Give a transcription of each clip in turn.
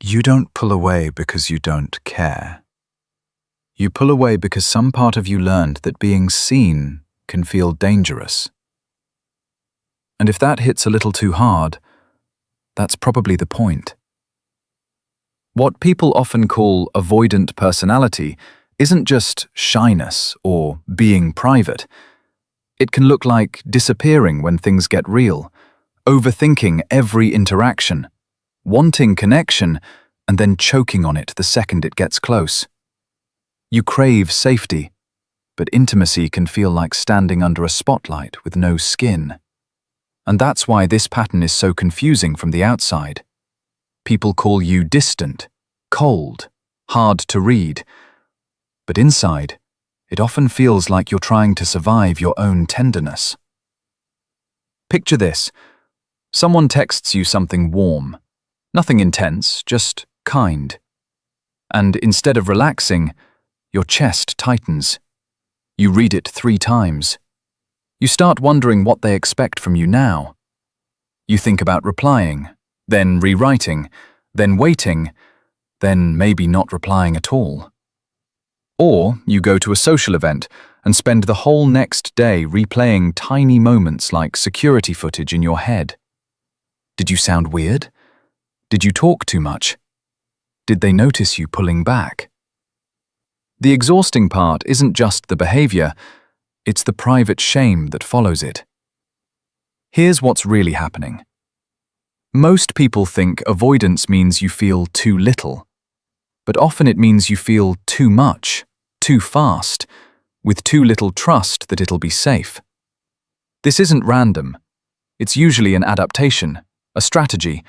You don't pull away because you don't care. You pull away because some part of you learned that being seen can feel dangerous. And if that hits a little too hard, that's probably the point. What people often call avoidant personality isn't just shyness or being private. It can look like disappearing when things get real, overthinking every interaction, wanting connection, and then choking on it the second it gets close. You crave safety, but intimacy can feel like standing under a spotlight with no skin. And that's why this pattern is so confusing from the outside. People call you distant, cold, hard to read. But inside, it often feels like you're trying to survive your own tenderness. Picture this. Someone texts you something warm. Nothing intense, just kind. And instead of relaxing, your chest tightens. You read it 3 times. You start wondering what they expect from you now. You think about replying, then rewriting, then waiting, then maybe not replying at all. Or you go to a social event and spend the whole next day replaying tiny moments like security footage in your head. Did you sound weird? Did you talk too much? Did they notice you pulling back? The exhausting part isn't just the behavior, it's the private shame that follows it. Here's what's really happening. Most people think avoidance means you feel too little, but often it means you feel too much, too fast, with too little trust that it'll be safe. This isn't random. It's usually an adaptation, a strategy,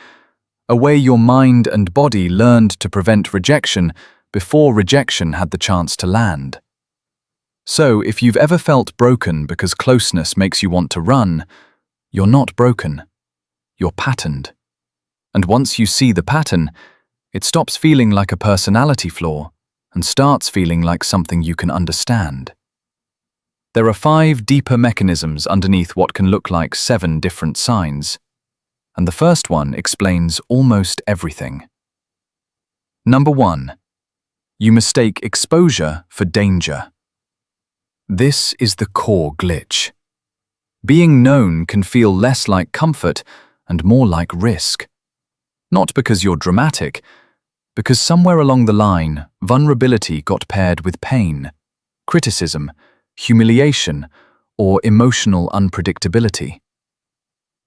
a way your mind and body learned to prevent rejection before rejection had the chance to land. So, if you've ever felt broken because closeness makes you want to run, you're not broken. You're patterned. And once you see the pattern, it stops feeling like a personality flaw and starts feeling like something you can understand. There are 5 deeper mechanisms underneath what can look like 7 different signs. And the first one explains almost everything. Number 1. You mistake exposure for danger. This is the core glitch. Being known can feel less like comfort and more like risk. Not because you're dramatic, because somewhere along the line, vulnerability got paired with pain, criticism, humiliation, or emotional unpredictability.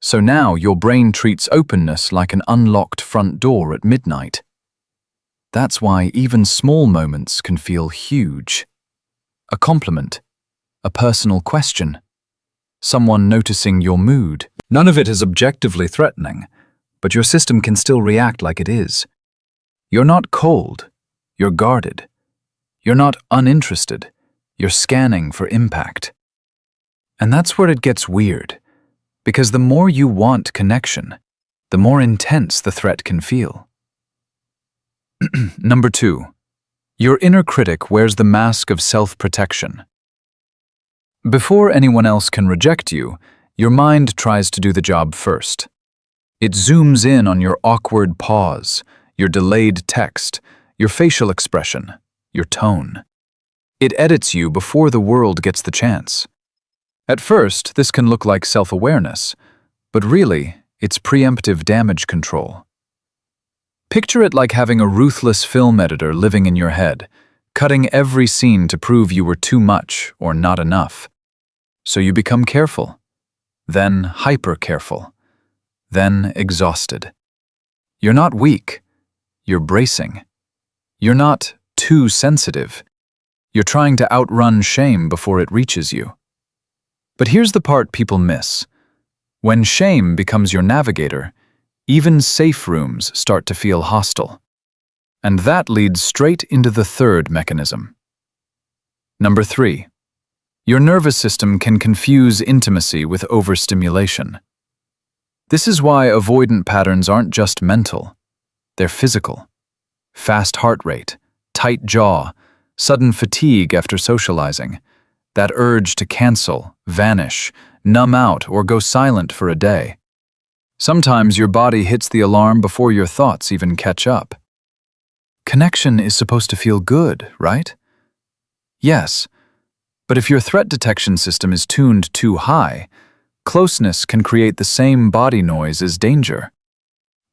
So now your brain treats openness like an unlocked front door at midnight. That's why even small moments can feel huge. A compliment, a personal question, someone noticing your mood. None of it is objectively threatening, but your system can still react like it is. You're not cold, you're guarded. You're not uninterested, you're scanning for impact. And that's where it gets weird, because the more you want connection, the more intense the threat can feel. Number 2. Your inner critic wears the mask of self-protection. Before anyone else can reject you, your mind tries to do the job first. It zooms in on your awkward pause, your delayed text, your facial expression, your tone. It edits you before the world gets the chance. At first, this can look like self-awareness, but really, it's preemptive damage control. Picture it like having a ruthless film editor living in your head, cutting every scene to prove you were too much or not enough. So you become careful, then hyper-careful, then exhausted. You're not weak, you're bracing. You're not too sensitive. You're trying to outrun shame before it reaches you. But here's the part people miss. When shame becomes your navigator, even safe rooms start to feel hostile. And that leads straight into the third mechanism. Number 3. Your nervous system can confuse intimacy with overstimulation. This is why avoidant patterns aren't just mental, they're physical. Fast heart rate, tight jaw, sudden fatigue after socializing, that urge to cancel, vanish, numb out, or go silent for a day. Sometimes your body hits the alarm before your thoughts even catch up. Connection is supposed to feel good, right? Yes, but if your threat detection system is tuned too high, closeness can create the same body noise as danger.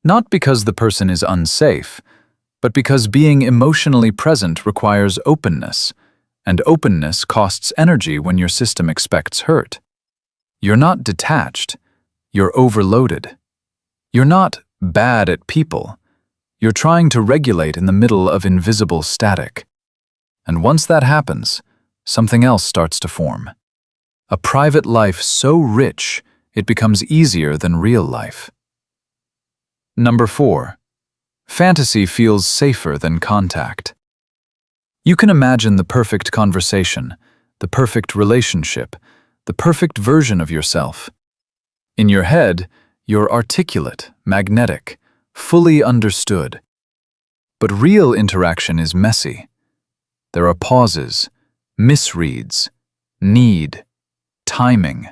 Not because the person is unsafe, but because being emotionally present requires openness, and openness costs energy when your system expects hurt. You're not detached, you're overloaded. You're not bad at people, you're trying to regulate in the middle of invisible static. And once that happens, something else starts to form. A private life so rich, it becomes easier than real life. Number 4. Fantasy feels safer than contact. You can imagine the perfect conversation, the perfect relationship, the perfect version of yourself. In your head, you're articulate, magnetic, fully understood. But real interaction is messy. There are pauses, misreads, need, timing,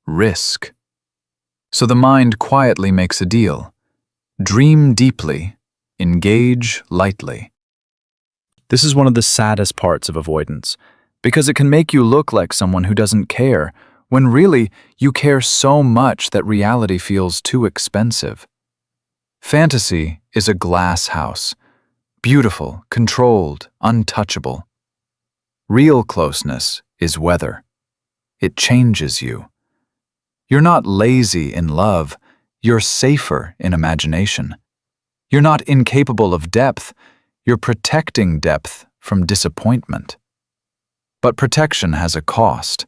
risk. So the mind quietly makes a deal. Dream deeply, engage lightly. This is one of the saddest parts of avoidance, because it can make you look like someone who doesn't care, when really you care so much that reality feels too expensive. Fantasy is a glass house, beautiful, controlled, untouchable. Real closeness is weather. It changes you. You're not lazy in love, you're safer in imagination. You're not incapable of depth, you're protecting depth from disappointment. But protection has a cost,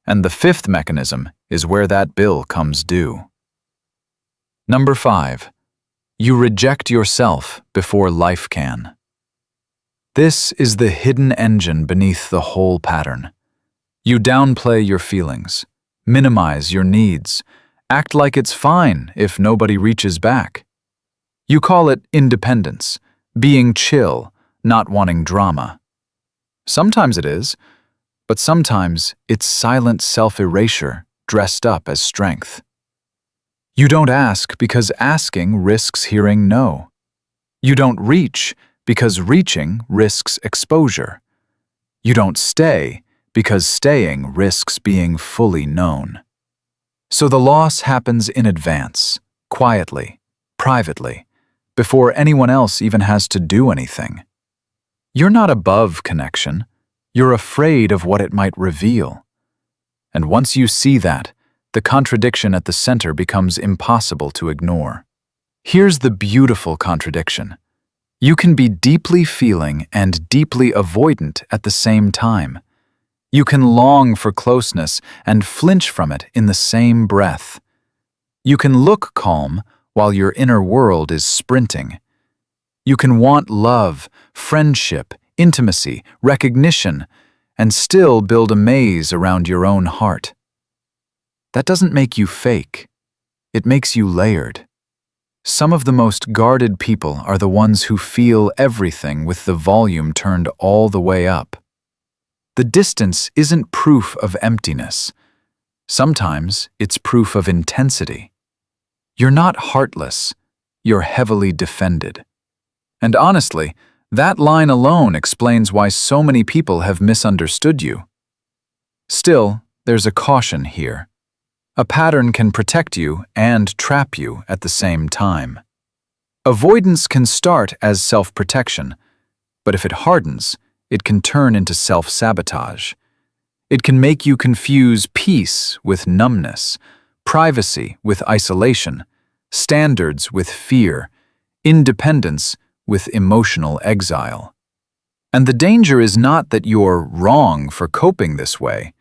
and the 5th mechanism is where that bill comes due. Number 5. You reject yourself before life can. This is the hidden engine beneath the whole pattern. You downplay your feelings, minimize your needs, act like it's fine if nobody reaches back. You call it independence, being chill, not wanting drama. Sometimes it is, but sometimes it's silent self-erasure dressed up as strength. You don't ask because asking risks hearing no. You don't reach because reaching risks exposure. You don't stay because staying risks being fully known. So the loss happens in advance, quietly, privately, before anyone else even has to do anything. You're not above connection. You're afraid of what it might reveal. And once you see that, the contradiction at the center becomes impossible to ignore. Here's the beautiful contradiction. You can be deeply feeling and deeply avoidant at the same time. You can long for closeness and flinch from it in the same breath. You can look calm while your inner world is sprinting. You can want love, friendship, intimacy, recognition, and still build a maze around your own heart. That doesn't make you fake. It makes you layered. Some of the most guarded people are the ones who feel everything with the volume turned all the way up. The distance isn't proof of emptiness. Sometimes it's proof of intensity. You're not heartless. You're heavily defended. And honestly, that line alone explains why so many people have misunderstood you. Still, there's a caution here. A pattern can protect you and trap you at the same time. Avoidance can start as self-protection, but if it hardens, it can turn into self-sabotage. It can make you confuse peace with numbness, privacy with isolation, standards with fear, independence with emotional exile. And the danger is not that you're wrong for coping this way.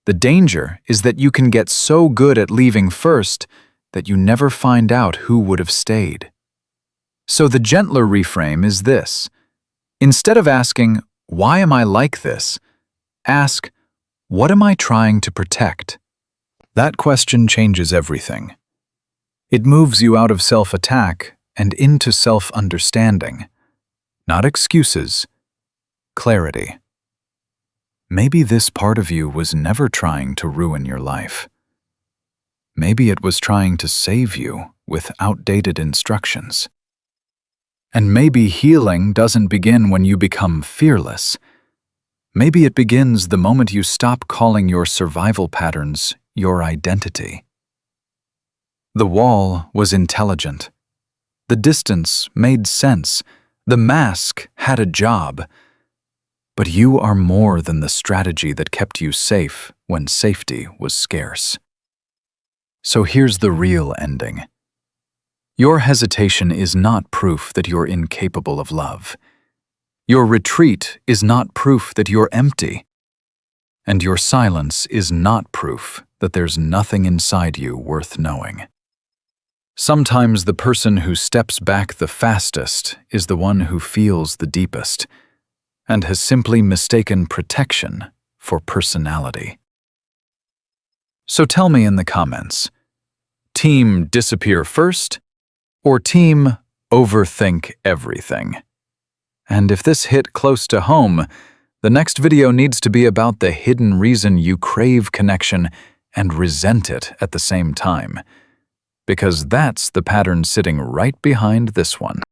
The danger is that you can get so good at leaving first that you never find out who would have stayed. So the gentler reframe is this. Instead of asking, "Why am I like this?" ask, "What am I trying to protect?" That question changes everything. It moves you out of self-attack and into self-understanding. Not excuses, clarity. Maybe this part of you was never trying to ruin your life. Maybe it was trying to save you with outdated instructions. And maybe healing doesn't begin when you become fearless. Maybe it begins the moment you stop calling your survival patterns your identity. The wall was intelligent. The distance made sense. The mask had a job. But you are more than the strategy that kept you safe when safety was scarce. So here's the real ending. Your hesitation is not proof that you're incapable of love. Your retreat is not proof that you're empty. And your silence is not proof that there's nothing inside you worth knowing. Sometimes the person who steps back the fastest is the one who feels the deepest, and has simply mistaken protection for personality. So tell me in the comments, team disappear first, or team overthink everything? And if this hit close to home, the next video needs to be about the hidden reason you crave connection and resent it at the same time, because that's the pattern sitting right behind this one.